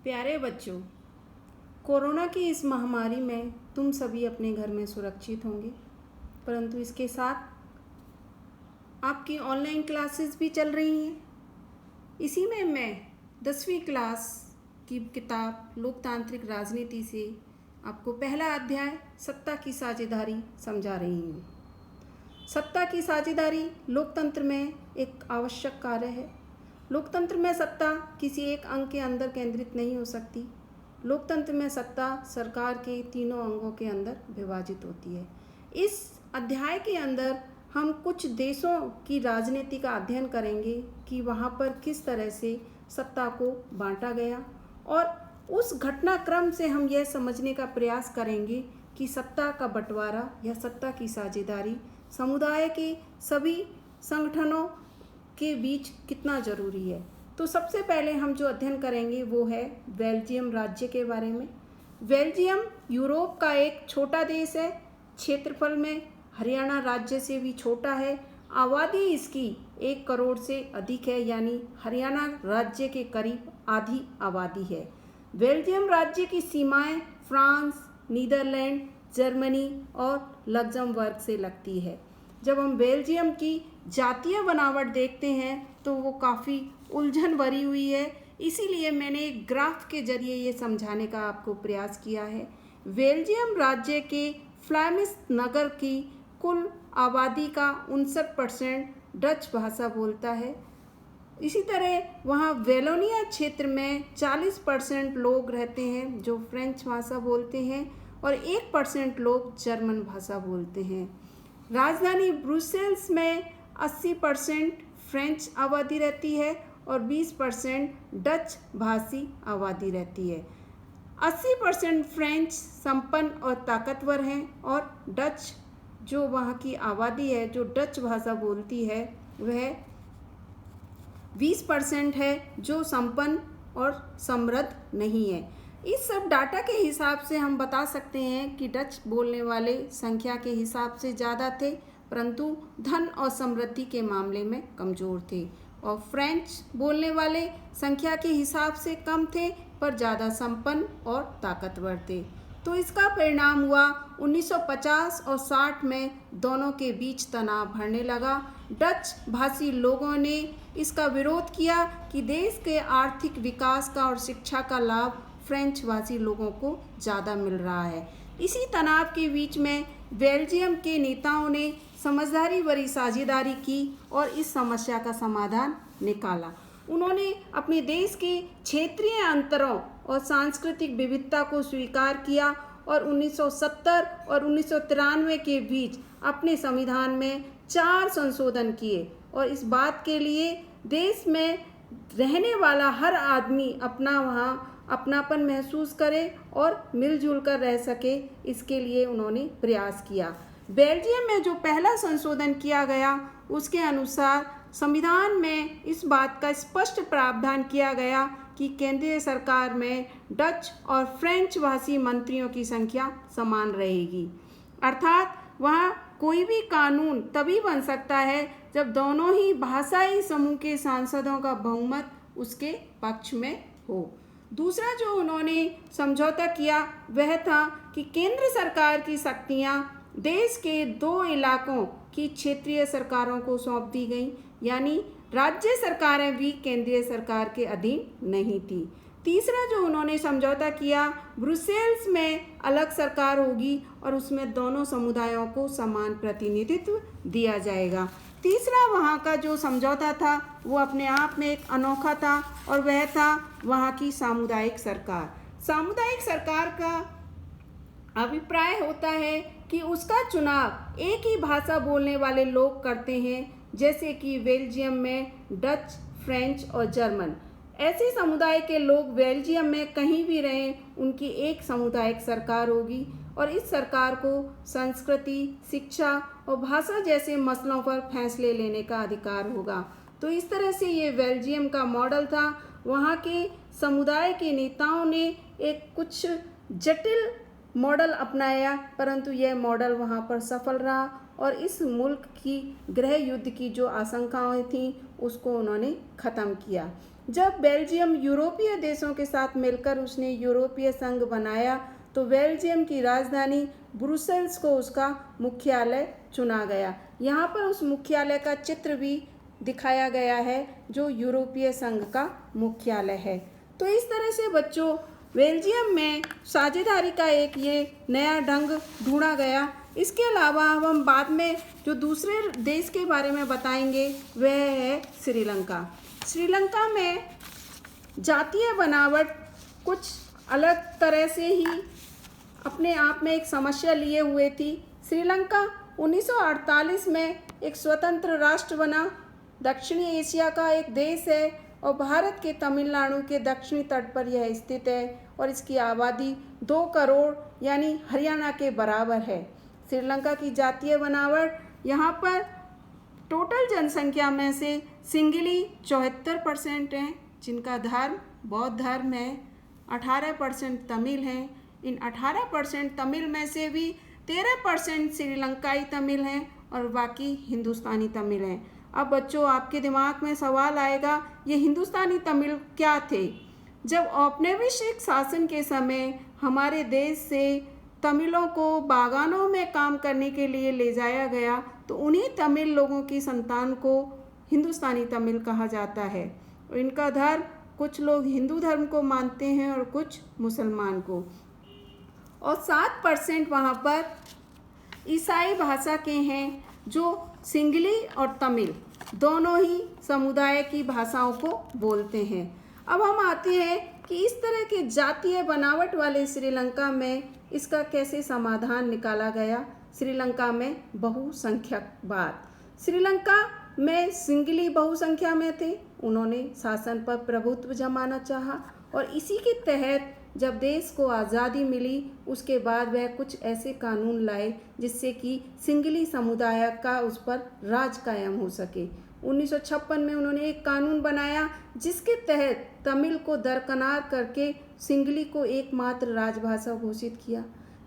प्यारे बच्चों, कोरोना की इस महामारी में तुम सभी अपने घर में सुरक्षित होंगे, परंतु इसके साथ आपकी ऑनलाइन क्लासेस भी चल रही हैं। इसी में मैं 10वीं क्लास की किताब लोकतांत्रिक राजनीति से आपको पहला अध्याय सत्ता की साझेदारी समझा रही हूँ। सत्ता की साझेदारी लोकतंत्र में एक आवश्यक कार्य है। लोकतंत्र में सत्ता किसी एक अंग के अंदर केंद्रित नहीं हो सकती। लोकतंत्र में सत्ता सरकार के तीनों अंगों के अंदर विभाजित होती है। इस अध्याय के अंदर हम कुछ देशों की राजनीति का अध्ययन करेंगे कि वहाँ पर किस तरह से सत्ता को बांटा गया, और उस घटनाक्रम से हम यह समझने का प्रयास करेंगे कि सत्ता का बंटवारा या सत्ता की साझेदारी समुदाय के सभी संगठनों के बीच कितना जरूरी है। तो सबसे पहले हम जो अध्ययन करेंगे वो है बेल्जियम राज्य के बारे में। बेल्जियम यूरोप का एक छोटा देश है। क्षेत्रफल में हरियाणा राज्य से भी छोटा है। आबादी इसकी 1 करोड़ से अधिक है, यानी हरियाणा राज्य के करीब आधी आबादी है। बेल्जियम राज्य की सीमाएं फ्रांस, नीदरलैंड, जर्मनी और लग्जमबर्ग से लगती है। जब हम बेल्जियम की जातीय बनावट देखते हैं तो वो काफ़ी उलझन भरी हुई है, इसीलिए मैंने एक ग्राफ के जरिए ये समझाने का आपको प्रयास किया है। बेल्जियम राज्य के फ्लैमिश नगर की कुल आबादी का 59% डच भाषा बोलता है। इसी तरह वहाँ वेलोनिया क्षेत्र में 40% लोग रहते हैं जो फ्रेंच भाषा बोलते हैं, और 1% लोग जर्मन भाषा बोलते हैं। राजधानी ब्रुसेल्स में 80% फ्रेंच आबादी रहती है और 20% डच भाषी आबादी रहती है। 80% फ्रेंच संपन्न और ताकतवर हैं, और डच जो वहाँ की आबादी है जो डच भाषा बोलती है वह 20% है जो संपन्न और समृद्ध नहीं है। इस सब डाटा के हिसाब से हम बता सकते हैं कि डच बोलने वाले संख्या के हिसाब से ज़्यादा थे, परंतु धन और समृद्धि के मामले में कमज़ोर थे, और फ्रेंच बोलने वाले संख्या के हिसाब से कम थे पर ज़्यादा संपन्न और ताकतवर थे। तो इसका परिणाम हुआ 1950 और 60 में दोनों के बीच तनाव बढ़ने लगा। डच भाषी लोगों ने इसका विरोध किया कि देश के आर्थिक विकास का और शिक्षा का लाभ फ्रेंच भाषी लोगों को ज़्यादा मिल रहा है। इसी तनाव के बीच में बेल्जियम के नेताओं ने समझदारी भरी साझेदारी की और इस समस्या का समाधान निकाला। उन्होंने अपने देश के क्षेत्रीय अंतरों और सांस्कृतिक विविधता को स्वीकार किया और 1970 और 1993 के बीच अपने संविधान में 4 संशोधन किए, और इस बात के लिए देश में रहने वाला हर आदमी वहाँ अपनापन महसूस करे और मिलजुल कर रह सके, इसके लिए उन्होंने प्रयास किया। बेल्जियम में जो पहला संशोधन किया गया उसके अनुसार संविधान में इस बात का स्पष्ट प्रावधान किया गया कि केंद्रीय सरकार में डच और फ्रेंच भाषी मंत्रियों की संख्या समान रहेगी। अर्थात वहाँ कोई भी कानून तभी बन सकता है जब दोनों ही भाषाई समूह के सांसदों का बहुमत उसके पक्ष में हो। दूसरा जो उन्होंने समझौता किया वह था कि केंद्र सरकार की शक्तियाँ देश के 2 इलाकों की क्षेत्रीय सरकारों को सौंप दी गई, यानी राज्य सरकारें भी केंद्रीय सरकार के अधीन नहीं थी। तीसरा जो उन्होंने समझौता किया, ब्रुसेल्स में अलग सरकार होगी और उसमें दोनों समुदायों को समान प्रतिनिधित्व दिया जाएगा। तीसरा वहाँ का जो समझौता था वो अपने आप में एक अनोखा था, और वह था वहाँ की सामुदायिक सरकार। सामुदायिक सरकार का अभिप्राय होता है कि उसका चुनाव एक ही भाषा बोलने वाले लोग करते हैं, जैसे कि बेल्जियम में डच, फ्रेंच और जर्मन। ऐसे समुदाय के लोग बेल्जियम में कहीं भी रहें, उनकी एक सामुदायिक सरकार होगी, और इस सरकार को संस्कृति, शिक्षा और भाषा जैसे मसलों पर फैसले लेने का अधिकार होगा। तो इस तरह से ये बेल्जियम का मॉडल था। वहाँ के समुदाय के नेताओं ने एक कुछ जटिल मॉडल अपनाया, परंतु यह मॉडल वहाँ पर सफल रहा, और इस मुल्क की गृह युद्ध की जो आशंकाएं थीं उसको उन्होंने ख़त्म किया। जब बेल्जियम यूरोपीय देशों के साथ मिलकर उसने यूरोपीय संघ बनाया तो बेल्जियम की राजधानी ब्रुसेल्स को उसका मुख्यालय चुना गया। यहाँ पर उस मुख्यालय का चित्र भी दिखाया गया है जो यूरोपीय संघ का मुख्यालय है। तो इस तरह से बच्चों बेल्जियम में साझेदारी का एक ये नया ढंग ढूंढा गया। इसके अलावा अब हम बाद में जो दूसरे देश के बारे में बताएंगे वह है श्रीलंका। श्रीलंका में जातीय बनावट कुछ अलग तरह से ही अपने आप में एक समस्या लिए हुए थी। श्रीलंका 1948 में एक स्वतंत्र राष्ट्र बना, दक्षिणी एशिया का एक देश है और भारत के तमिलनाडु के दक्षिणी तट पर यह स्थित है और इसकी आबादी 2 करोड़ यानी हरियाणा के बराबर है। श्रीलंका की जातीय बनावट यहाँ पर टोटल जनसंख्या में से सिंगली 74% हैं जिनका धर्म बौद्ध धर्म है, 18% तमिल हैं। इन 18% तमिल में से भी 13% श्रीलंकाई तमिल हैं और बाकी हिंदुस्तानी तमिल हैं। अब बच्चों आपके दिमाग में सवाल आएगा, ये हिंदुस्तानी तमिल क्या थे? जब औपनिवेशिक शासन के समय हमारे देश से तमिलों को बागानों में काम करने के लिए ले जाया गया तो उन्हीं तमिल लोगों की संतान को हिंदुस्तानी तमिल कहा जाता है। इनका धर्म कुछ लोग हिंदू धर्म को मानते हैं और कुछ मुसलमान को, और 7% वहाँ पर ईसाई भाषा के हैं जो सिंगली और तमिल दोनों ही समुदाय की भाषाओं को बोलते हैं। अब हम आते हैं कि इस तरह के जातीय बनावट वाले श्रीलंका में इसका कैसे समाधान निकाला गया। श्रीलंका में बहुसंख्यकवाद, श्रीलंका में सिंगली बहुसंख्या में थे, उन्होंने शासन पर प्रभुत्व जमाना चाहा और इसी के तहत जब देश को आज़ादी मिली उसके बाद वह कुछ ऐसे कानून लाए जिससे कि सिंगली समुदाय का उस पर राज कायम हो सके। 1956 में उन्होंने एक कानून बनाया जिसके तहत तमिल को दरकिनार करके सिंगली को एकमात्र राजभाषा घोषित किया।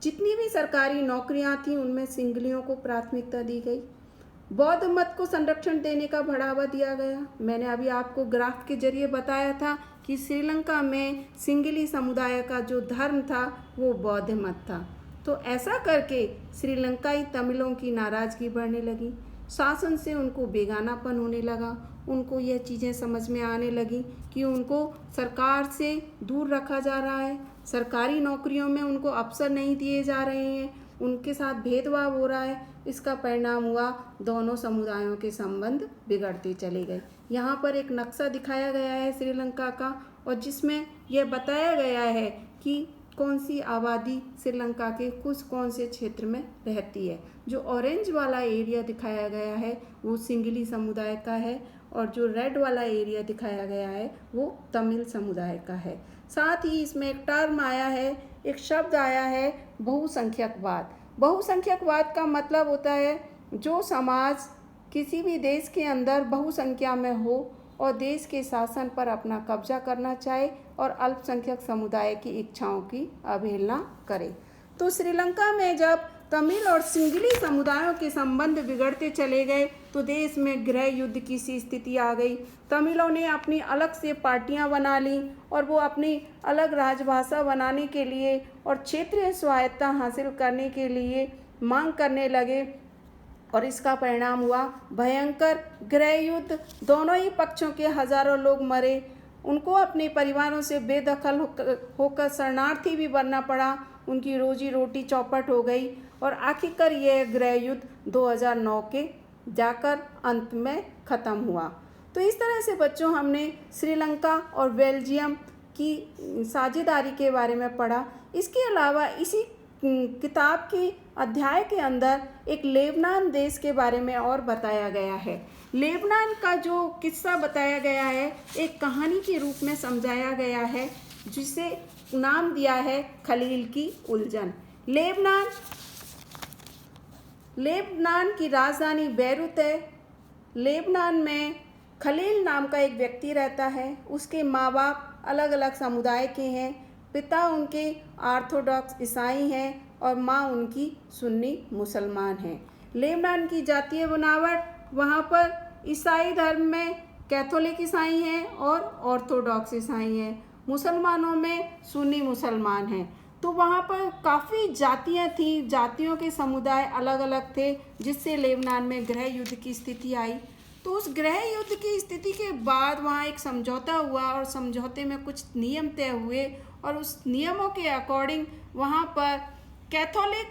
जितनी भी सरकारी नौकरियां थीं उनमें सिंगलियों को प्राथमिकता दी गई। बौद्ध मत को संरक्षण देने का बढ़ावा दिया गया। मैंने अभी आपको ग्राफ के जरिए बताया था कि श्रीलंका में सिंगली समुदाय का जो धर्म था वो बौद्ध मत था। तो ऐसा करके श्रीलंकाई तमिलों की नाराज़गी बढ़ने लगी, शासन से उनको बेगानापन होने लगा, उनको यह चीज़ें समझ में आने लगी कि उनको सरकार से दूर रखा जा रहा है, सरकारी नौकरियों में उनको अवसर नहीं दिए जा रहे हैं, उनके साथ भेदभाव हो रहा है। इसका परिणाम हुआ दोनों समुदायों के संबंध बिगड़ते चले गए। यहाँ पर एक नक्शा दिखाया गया है श्रीलंका का और जिसमें यह बताया गया है कि कौन सी आबादी श्रीलंका के कौन से क्षेत्र में रहती है। जो ऑरेंज वाला एरिया दिखाया गया है वो सिंगली समुदाय का है और जो रेड वाला एरिया दिखाया गया है वो तमिल समुदाय का है। साथ ही इसमें एक टर्म आया है, एक शब्द आया है बहुसंख्यकवाद। बहुसंख्यकवाद का मतलब होता है जो समाज किसी भी देश के अंदर बहुसंख्या में हो और देश के शासन पर अपना कब्जा करना चाहे और अल्पसंख्यक समुदाय की इच्छाओं की अवहेलना करे। तो श्रीलंका में जब तमिल और सिंगली समुदायों के संबंध बिगड़ते चले गए तो देश में गृह युद्ध की सी स्थिति आ गई। तमिलों ने अपनी अलग से पार्टियां बना ली और वो अपनी अलग राजभाषा बनाने के लिए और क्षेत्रीय स्वायत्तता हासिल करने के लिए मांग करने लगे और इसका परिणाम हुआ भयंकर गृह युद्ध। दोनों ही पक्षों के हजारों लोग मरे, उनको अपने परिवारों से बेदखल होकर शरणार्थी भी बनना पड़ा, उनकी रोजी रोटी चौपट हो गई और आखिरकार यह गृह युद्ध 2009 के जाकर अंत में ख़त्म हुआ। तो इस तरह से बच्चों हमने श्रीलंका और बेल्जियम की साझेदारी के बारे में पढ़ा। इसके अलावा इसी किताब के अध्याय के अंदर एक लेबनान देश के बारे में और बताया गया है। लेबनान का जो किस्सा बताया गया है एक कहानी के रूप में समझाया गया है जिसे नाम दिया है खलील की उलझन। लेबनान की राजधानी बैरूत है। लेबनान में खलील नाम का एक व्यक्ति रहता है। उसके माँ बाप अलग अलग समुदाय के हैं। पिता उनके ऑर्थोडॉक्स ईसाई हैं और माँ उनकी सुन्नी मुसलमान हैं। लेबनान की जातीय बनावट वहाँ पर ईसाई धर्म में कैथोलिक ईसाई हैं और ऑर्थोडॉक्स ईसाई हैं। मुसलमानों में सुन्नी मुसलमान हैं। तो वहाँ पर काफ़ी जातियाँ थीं, जातियों के समुदाय अलग अलग थे, जिससे लेबनान में गृह युद्ध की स्थिति आई। तो उस गृह युद्ध की स्थिति के बाद वहाँ एक समझौता हुआ और समझौते में कुछ नियम तय हुए और उस नियमों के अकॉर्डिंग वहाँ पर कैथोलिक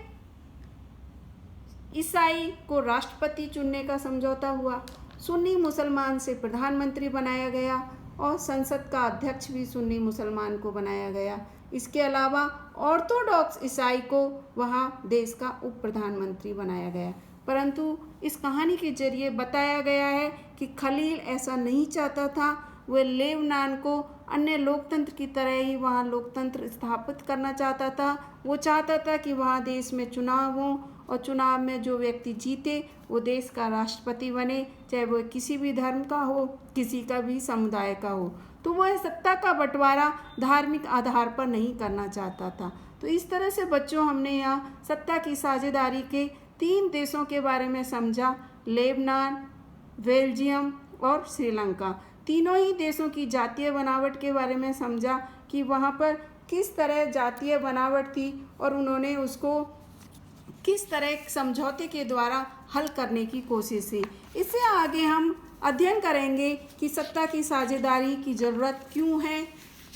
ईसाई को राष्ट्रपति चुनने का समझौता हुआ, सुन्नी मुसलमान से प्रधानमंत्री बनाया गया और संसद का अध्यक्ष भी सुन्नी मुसलमान को बनाया गया। इसके अलावा ऑर्थोडॉक्स ईसाई को वहाँ देश का उप प्रधानमंत्री बनाया गया। परंतु इस कहानी के जरिए बताया गया है कि खलील ऐसा नहीं चाहता था। वह लेबनान को अन्य लोकतंत्र की तरह ही वहाँ लोकतंत्र स्थापित करना चाहता था। वो चाहता था कि वहाँ देश में चुनाव हो और चुनाव में जो व्यक्ति जीते वो देश का राष्ट्रपति बने, चाहे वो किसी भी धर्म का हो, किसी का भी समुदाय का हो। तो वह सत्ता का बंटवारा धार्मिक आधार पर नहीं करना चाहता था। तो इस तरह से बच्चों हमने यहाँ सत्ता की साझेदारी के 3 देशों के बारे में समझा, लेबनान, बेल्जियम और श्रीलंका। तीनों ही देशों की जातीय बनावट के बारे में समझा कि वहाँ पर किस तरह जातीय बनावट थी और उन्होंने उसको किस तरह समझौते के द्वारा हल करने की कोशिश की। इससे आगे हम अध्ययन करेंगे कि सत्ता की साझेदारी की ज़रूरत क्यों है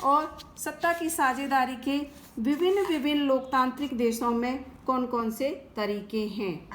और सत्ता की साझेदारी के विभिन्न लोकतांत्रिक देशों में कौन कौन से तरीके हैं।